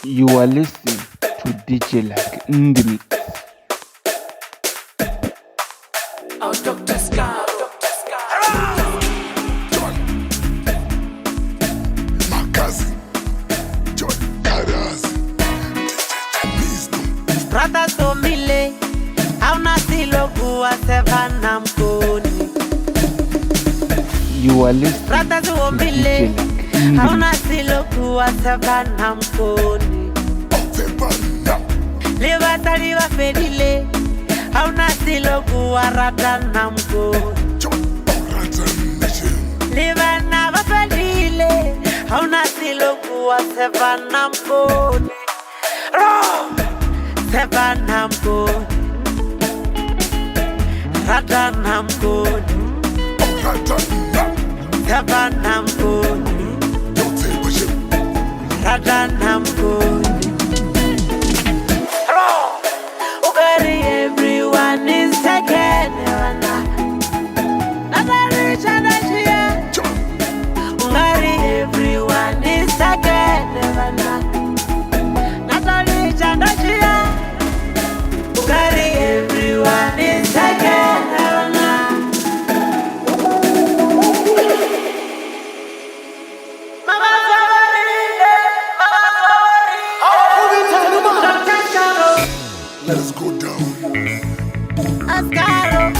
You are listening to DJ like in the mix. Oh, Dr. Scar. Strata somile, hauna silo kuwa sevana mkoni. You are listening Strata to somile, DJ like in the hauna mix. silo kuwa sevana mkoni. Levata liwa fedile, hauna silo kuwa ratana mkoni. Levana wafedile, hauna silo kuwa sevana mkoni. Sevana mkoni, ratana mkoni. Sevana mkoni, ratana mkoni. Ugari everyone is taken. Nada rich and share. Ugari everyone is taken. Nada rich and share. Ugari everyone is taken. Let us go down. Ascaro.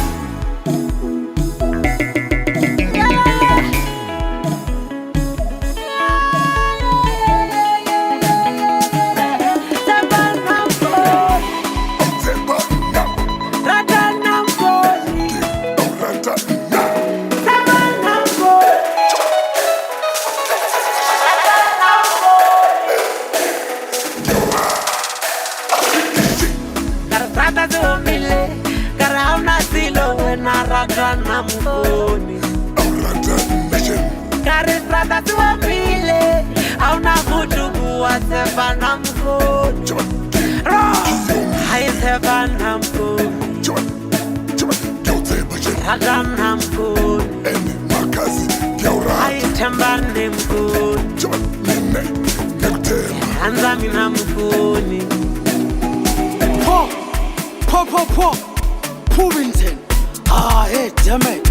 Ratana mkoni, karistrata tuwapile, hauna kutubu wa sevana mkoni. Hai sevana mkoni, ratana mkoni. Hai tembane mkoni, anzamina mkoni. Po, Puvington. Hey, damn it,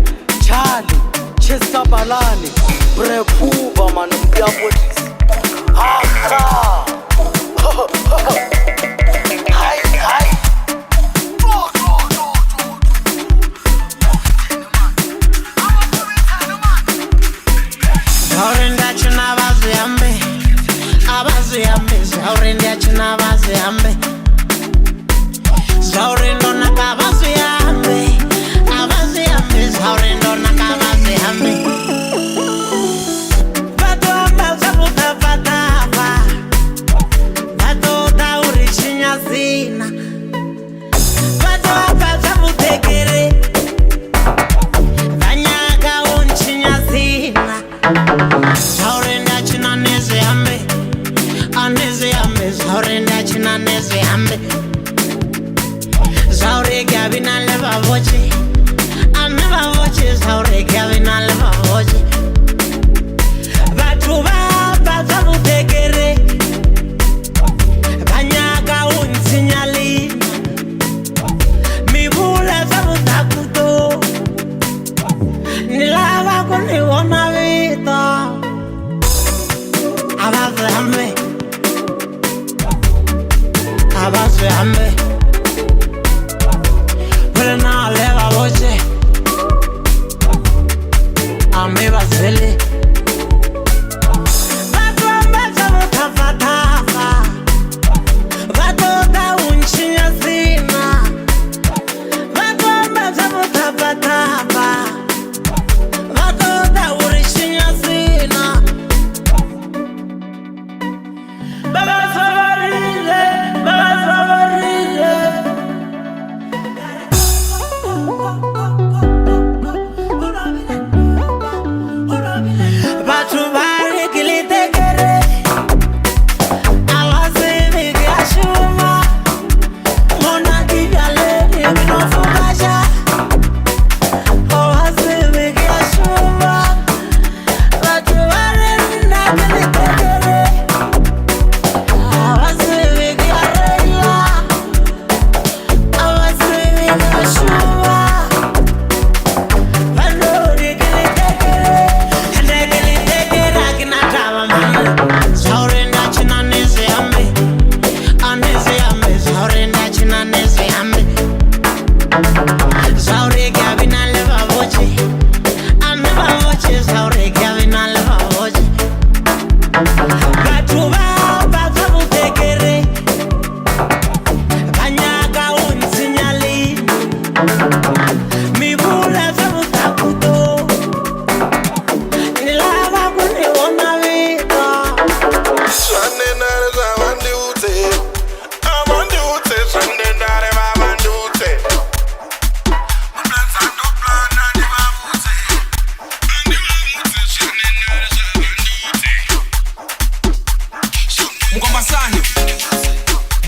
Charlie, Chester Balani, Brekuba, man, Mbiapolis. Hi. Zaurenda china abazi yambe, zaurenda china abazi yambe. Zaurendo nakabazi yambe. Zaurendo nakabazi yambe. Bato ambaza mutafatafa, bato dauri chinyazina, bato ambaza mutekere, vanyaka unchinyazina. Zaurenda china neze yambe, aneze yambe. Zaurenda china neze yambe. Zaure gabina leva voce, I never watch it. Zaure gabina leva voce. Batuba bazamu tekere, banyaka unsinyali, mibula zamu takuto, nilava kuni wana vita. Abaze hambe. Plena leva voce, a me vazele. Bato ambaza mutafatafa, bato da unchinya zina, bato ambaza mutafatafa, bato da urishinya zina. Baba Savarile,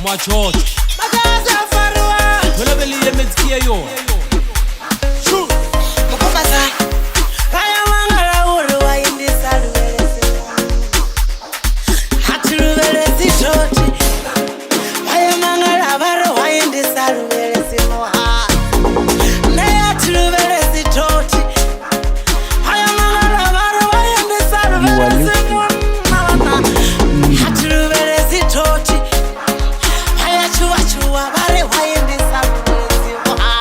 Machocho Makazi afarwa Thola belile metsikia yo Mukomazana Kaya mangala uri wa indisa lubelezi Hati lubelezi toti Kaya mangala baro wa indisa lubelezi moha Ne hati lubelezi toti Kaya mangala baro wa indisa lubelezi moha Hati lubelezi toti Kaya chua chua bare wa indisa lubelezi moha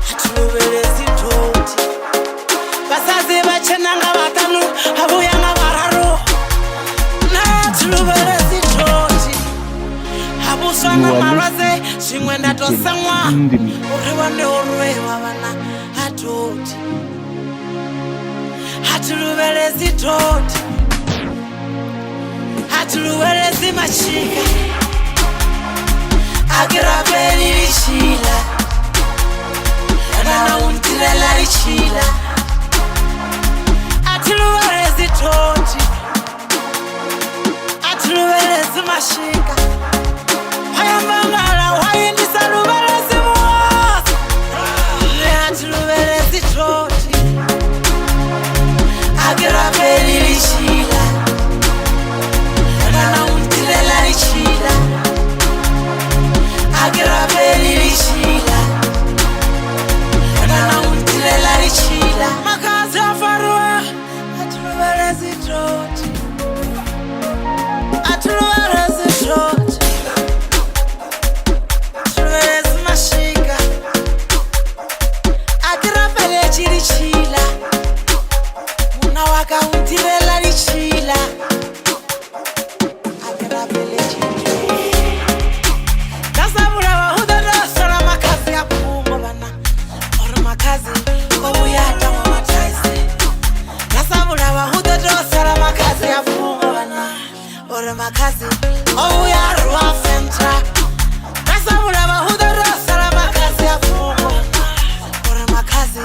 Hati lubelezi toti Basazi bachenanga batanu abuya ngabararu Nathi lubelezi toti Abuswana malaze shingwenda tosangwa Uriwane urwewa bana atoti Hati lubelezi toti Hati lubelezi machika Agirabeli lishila Nana untilela lishila Atuluberezi toti Atuluberezi mashika Haya mangala wayindisa luberezi mwasa Atuluberezi toti Agirabeli lishila Nana untilela lishila Agirabeli lishila Nana untilela lishila Makazi afarwa Atuluberezi toti Atuluberezi toti Atuluberezi mashika Agirabeli chilichila Muna waka untilela lichila Agirabeli chilichila Kasabula wahuda dosora makazi ya pumo bana Oro makazi Kowuyata wa mataisi Kasabula wahuda dosora makazi ya pumo bana Oro makazi Kowuyata wa fenta Kasabula wahuda dosora makazi ya pumo bana Oro makazi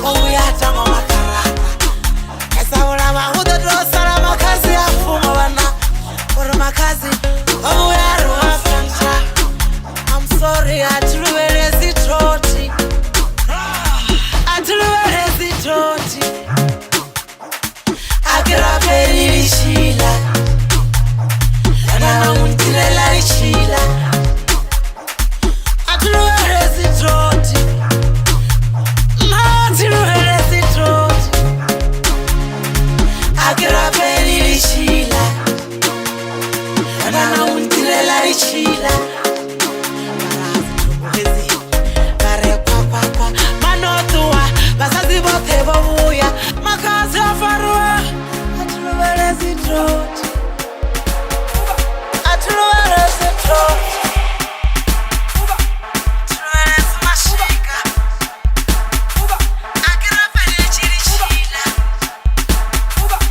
Kowuyata wa makarana Kasabula wahuda dosora makazi ya pumo bana Oro makazi Kowuyata wa fenta I'm sorry, atuluberezi toti Atuluberezi toti Agirabeli lishila Nana untilela lishila Atuluberezi toti Atuluberezi toti Agirabeli lishila Nana untilela lishila Basazi bote babuya Makazi afarwa Atuluberezi toti Atuluberezi toti Atuluberezi mashika Agirabeli chilichila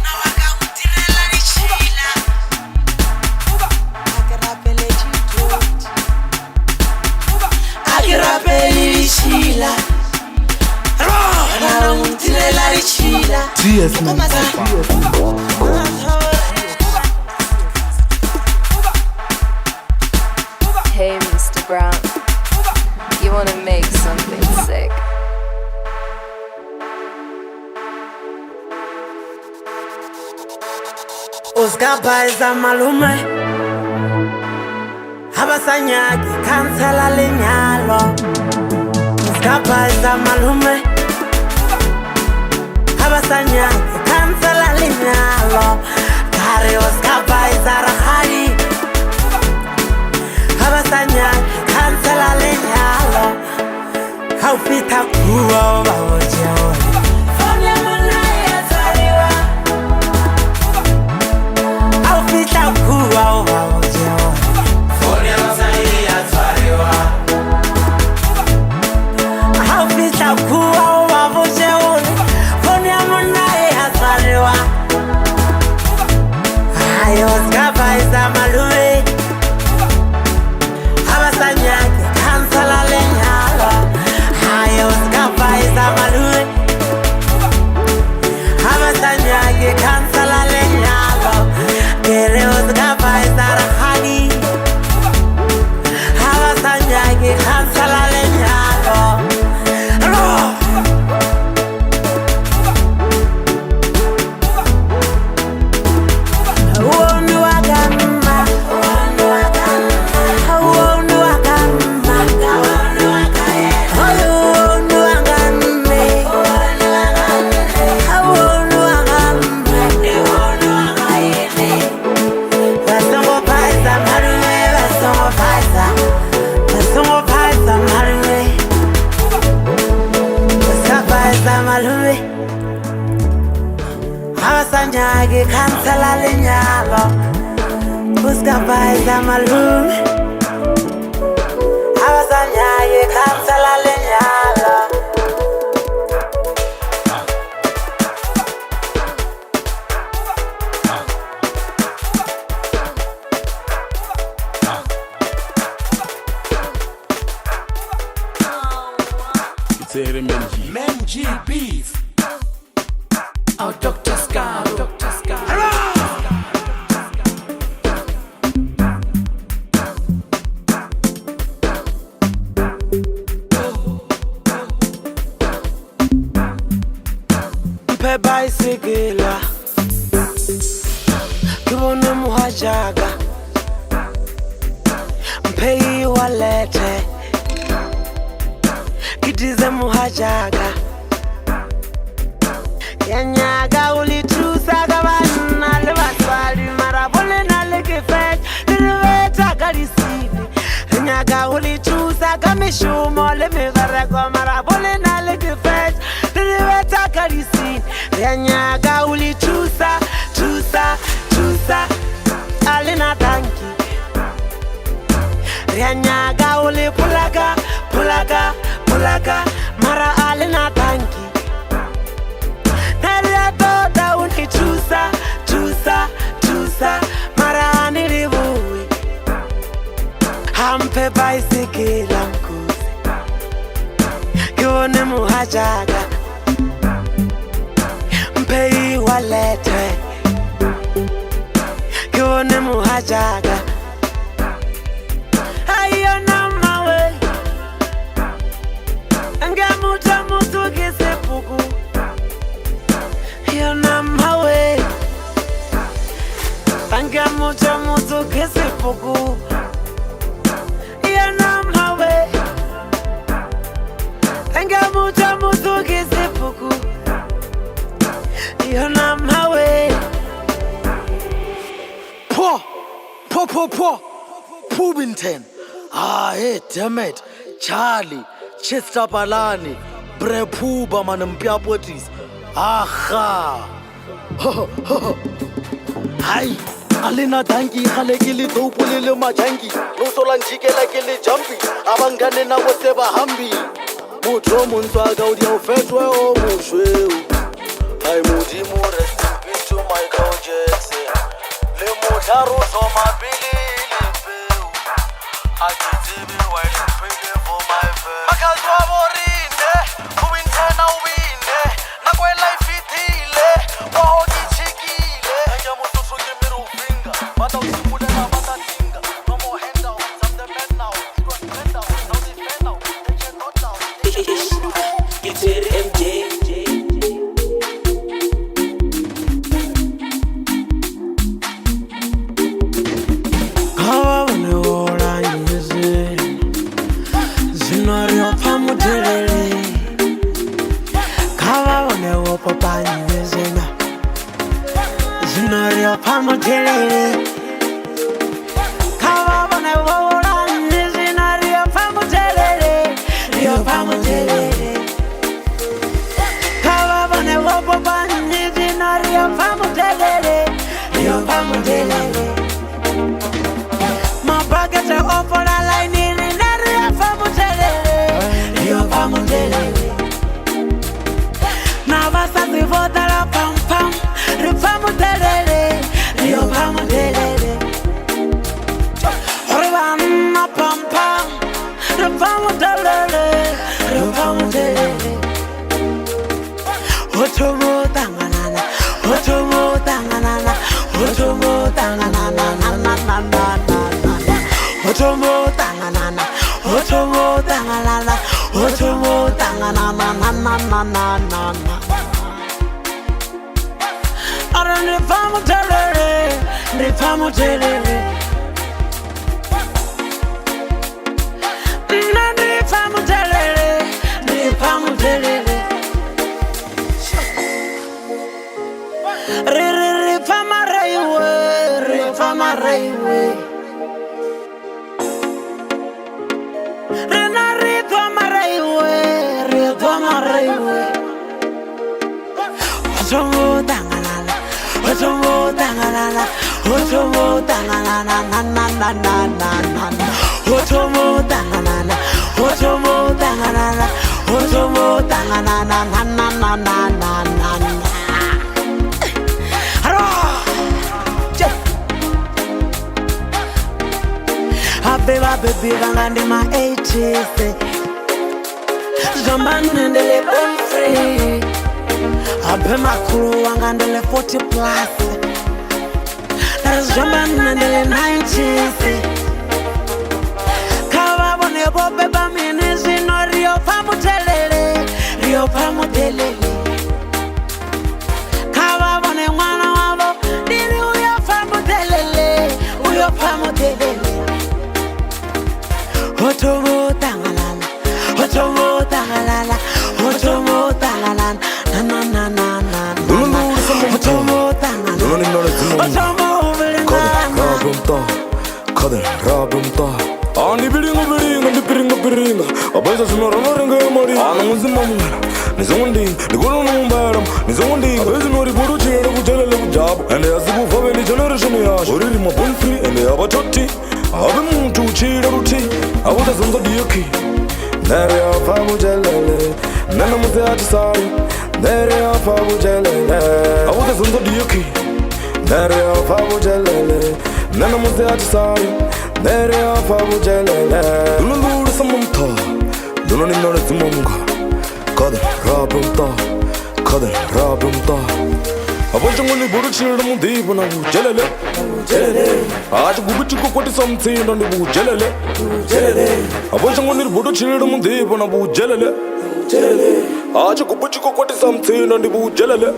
Na waka untilela lichila Agirabeli chitoti Agirabeli lichila Nana untilela lichila Cheers, man. Hey, Mr. Brown, you wanna make something sick? Usigabhayisa malume Abasanyaki kansela lenyalo Usigabhayisa malume Abasanyaki kansela lenyalo Kare usigabhayisa rahadi Abasanyaki kansela lenyalo Haufita kuwa wawojewa Fone munaya zariwa Haufita kuwa wawojewa Fone munaya zariwa Haufita kuwa wawojewa Fone munaya zariwa Ayo skabaiza ke cancela lenyalo Uskapaisa malume Abasanya ke cancela lenyalo Menji beef. Oh, Dr. Scar, Dr. Scar. Mpe bicycle Kibone muhajaga Mpe iwalete Kitize muhajaga Yanyaga ulitusa gabana Lebaswali marabole na lekefet Lilweta garisini Yanyaga ulitusa gamishumo Lemivareko marabole na lekefet Lilweta garisini Yanyaga ulitusa Tusa Alina tanki Yanyaga ulipulaga Pulaga Mara alina tanki Nelia toda uni Tusa Mara nilibuwi Hampe bicycle mkuzi Kione muhajaga Mpe iwalete Kione muhajaga Ayo na mawe Ngemuta mutu kisepuku Ayo na mawe Ngemuta mutu kisepuku Ayo na mawe Ngemuta mutu kisepuku Ayo na mawe Po Pubinton. Hey, damn it. Charlie, Chester Balani, Brepuba Manampiapotis. Aha. Hi. Alina Dangi, Halekili, Topuli, Majangi, Lusolan Chikela Kili Jumpy, Abangane na whatever Hambi. Mutro Munsaga, your first way or Mushu. I Mudi rest in peace to Michael Jackson. Lemutaro Soma Billy. I can see me waiting for my face. Makazwa borinde, Pubinton au winde, na kwe life itile, wahoji chikile. Enya mutusu gimiru finga, bata usimude na bata tinga. No more handouts, I'm the man now. You got friend out, now they fan out, they get not out. It's MJ. Otomo dangalala, otomo dangalala, na na na na na na. Otomo dangalala, otomo dangalala, otomo dangalala, na na na na na na. Haro, Abeba baby bangande ma 80s. Jamban ndele bon free. Abema kuru wangandele 40 plus. Jamban ndele 90s. Kawa bone bobe ba minezi no rio pamutelele, rio pamutelele. Kawa bone mwana wabo diri uyo pamutelele, uyo pamutelele. Otomo tangalala, otomo tangalala, otomo tangalala, na na na na na. Otomo tangalala, otomo belengana. Kader rabumta, andi biringa, abaza sunora maringa mari, anamuzima mungana, nizondi, nigolo numbaram, nizondi, abaza nori boru chira bujala bujab, and yazibu for any generation yash, oriri mabunfri, and abatoti, abamuntu chira ruti, abuda zonzo dioki, nere afamu jalele, nana muzati sari, nere afamu jalele, abuda zonzo dioki, nere afamu jalele, nana muzati sari. Nere afabu jalele Dunuluru samumta Dununi nore zimunga Kader rabumta Abajangoni buru childa mudibu na bu jalele Aaj gubichi ko koti samsi na bu jalele Abajangoni buru childa mudibu na bu jalele Aaj gubichi ko koti samsi na bu jalele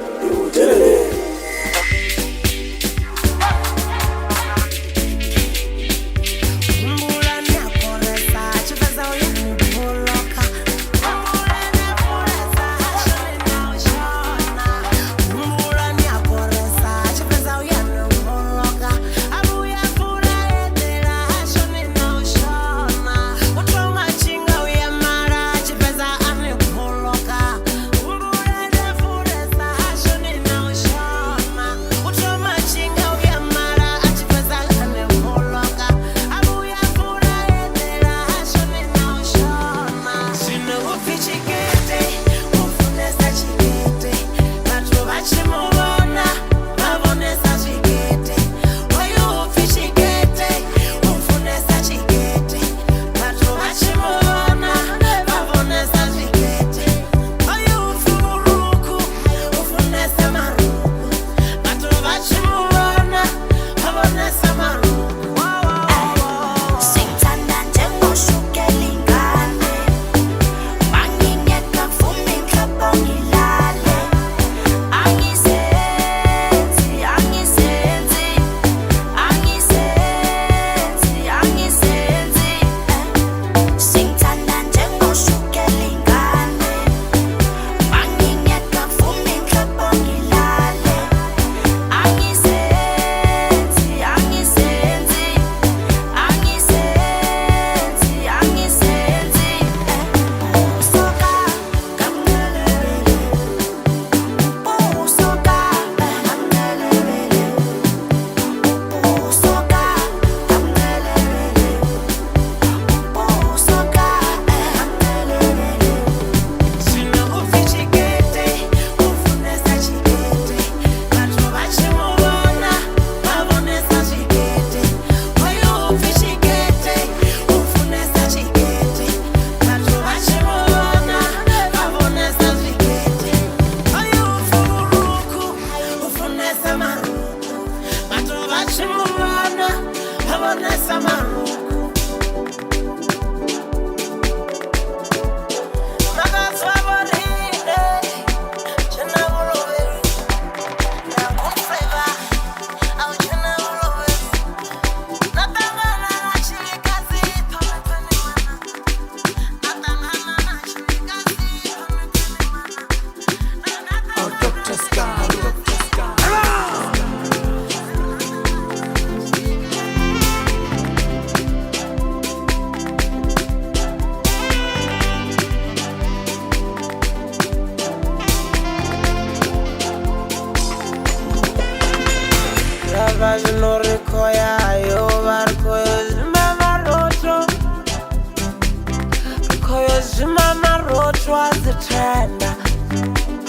wazithanda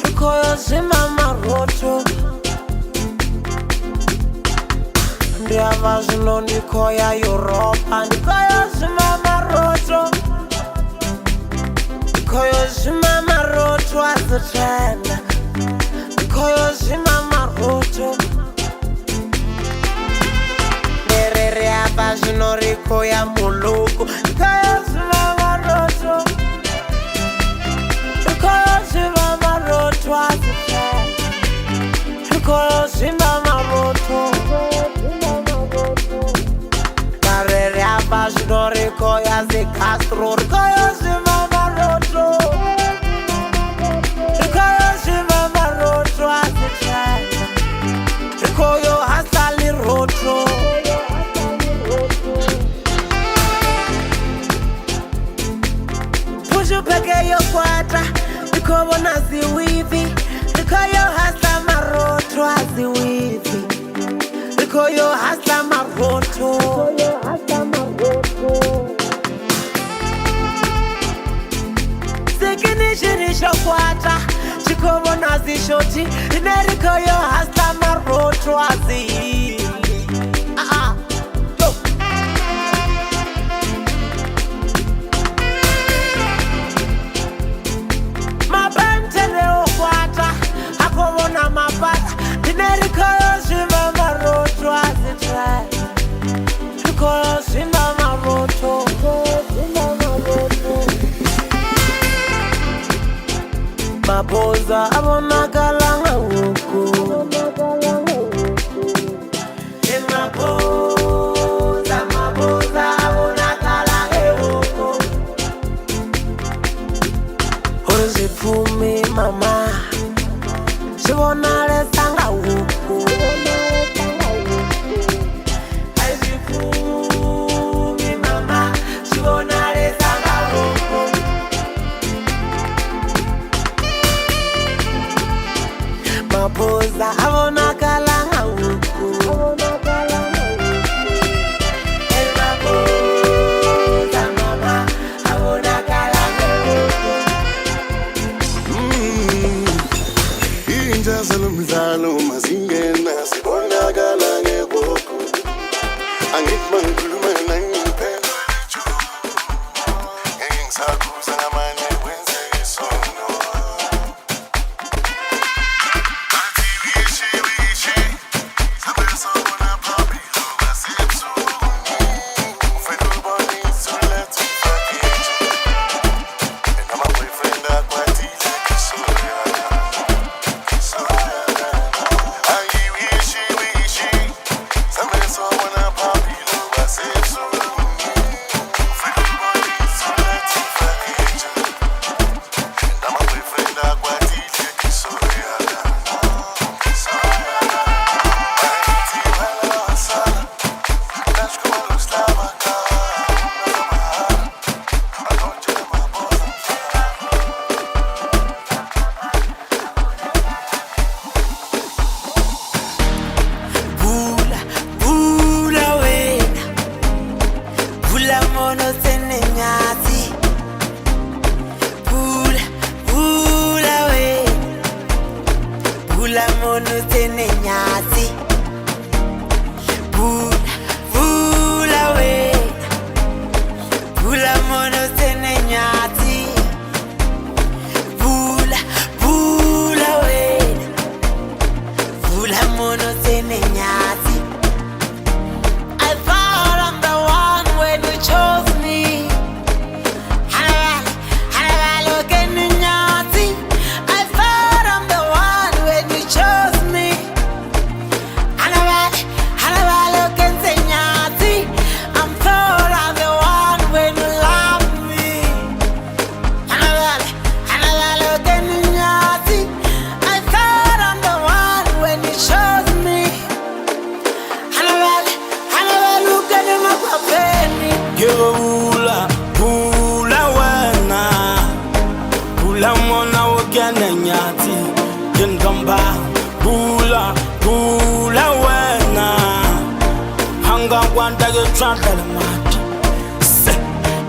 ikhoyo zimamaroto ndiyava zvino ndikoya Europa ndikoyo zimamaroto ndikoyo zimamaroto wazithanda ndikoyo zimamaroto nerere apa zvino rikoya muluku ndikoyo zimamaroto ndikoyo zimamaroto wazithanda ndikoyo zimamaroto nerere apa zvino rikoya zikastro ndikoyo zimamaroto ndikoyo zimamaroto wazithanda ndikoyo hasali roto Peke yokwata ndikobona ziwivi ndikoyo hasa maroto aziwivi ndikoyo hasa maroto sikinishinishokwata ndikobona zishoti nerikoyo hasa maroto aziwivi Mapoza abonakala ngawuku Mapoza abonakala ngawuku Ozipumi mama Sibonale sangawuku Azipumi mama Sibonale sangawuku Mapoza abonakala ngawuku Mapoza mama abonakala ngawuku Inja zalumzalo mazingena sibonakala ngewuku Angitmankhuluma nangiphendula ijuku Ngisakhuza ngamanye wenze isono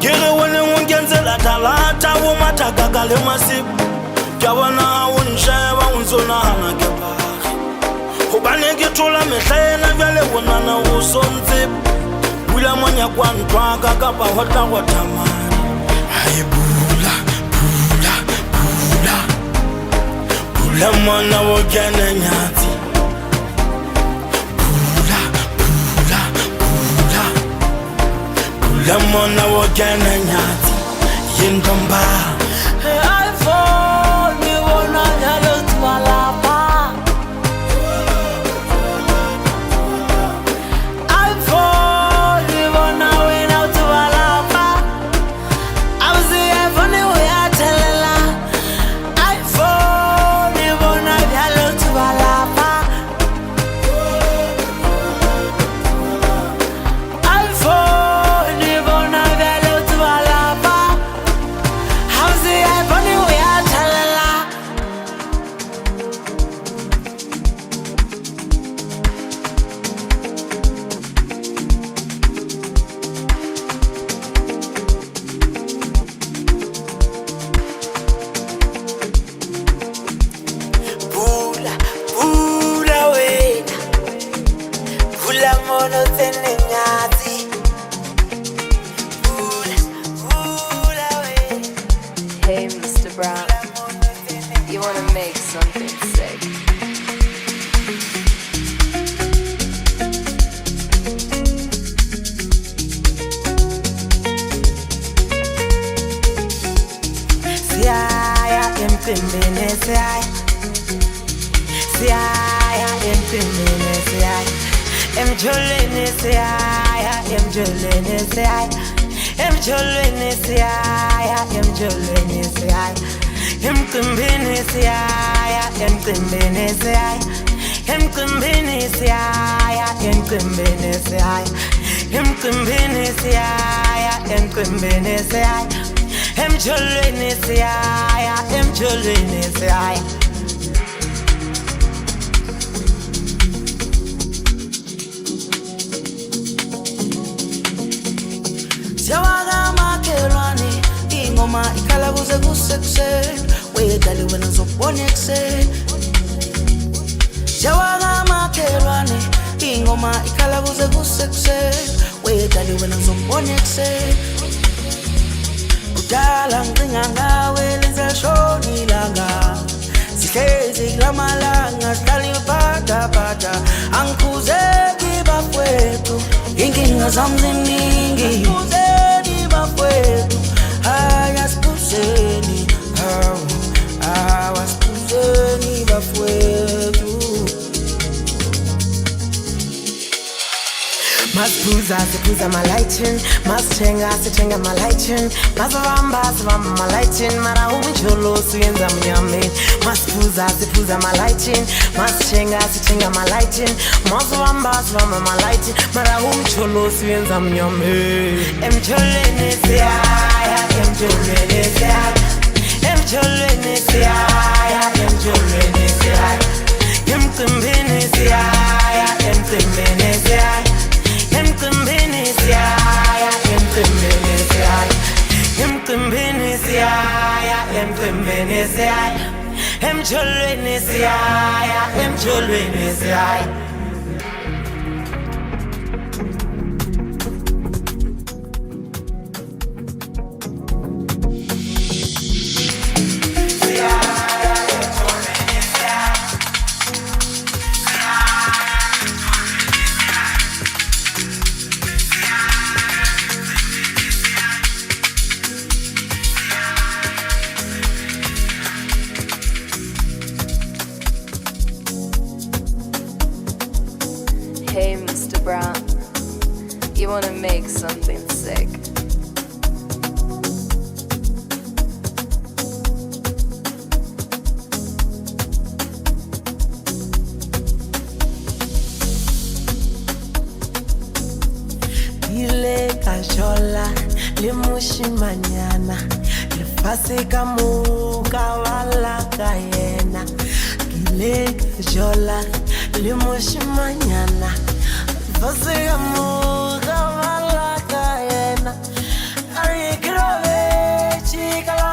Get it when you get to la mata wo mata gagale masip Jabana unsheba unzona hana kepa Hobane ke thola mehlena bjale wona na o sontsep Bula monya kwa ntwa ka kapa hotla go thamana Hai bula bula bula Bula mona wo kena nyatsi Bula bula bula Bula mona wo kena nyatsi Yintomba I fall me wona nyalo twalapa I fall me wona wena twalapa I was here for the way I tell la I fall me wona nyalo twalapa I fall me wona nyalo twalapa I was here for the way I tell la Bula, bula wena Bula mono tene nyati Bula, bula wena Hey, Mr. Brown, you wanna make something sick? Siaya emtimbene siaya Siaya emtimbene siaya Emjolene siaya emjolene siaya Emjolene siaya emjolene siaya Emtimbene siaya emtimbene siaya Emtimbene siaya emtimbene siaya Emtimbene siaya emtimbene siaya Emjolene siaya emjolene siaya Jawaga makelwane ingoma ikhala kuze kusekuseni wedali wena uzobona ekuseni Jawaga makelwane ingoma ikhala kuze kusekuseni wedali wena uzobona ekuseni Kudala ngicinga ngawe lizashona ilanga Sihlezi kulamalanga sihlala iphathaphatha Angikhuzeki bafowethu inkinga zami ziningi Angikhuzeki bafowethu Ayaspuzeni Awaspuzeni bafowethu Masiphuza siphuza malayithin Masithenga sithenga malayithin Masibamba sibamba malayithin Mara umjolosi uyenza mnyameni Masiphuza siphuza malayithin Masithenga sithenga malayithin Masibamba sibamba malayithin Mara umjolosi uyenza mnyameni Emjolene siyaya emjolene siyaya Emjolene siyaya emjolene siyaya Emtimbene siyaya emtimbene siyaya Emtimbene siyaya emtimbene siyaya Emtimbene siyaya emtimbene siyaya Emjolene siyaya emjolene siyaya Hey, Mr. Brown, you wanna make something sick? Ile kashola limushi manyana lifase kamuka wala kayena Ile kashola limushi manyana lifase kamuka wala kayena Ari grove chikala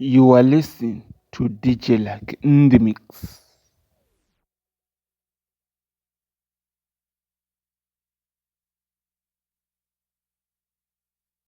You are listening to DJ Lag in the mix.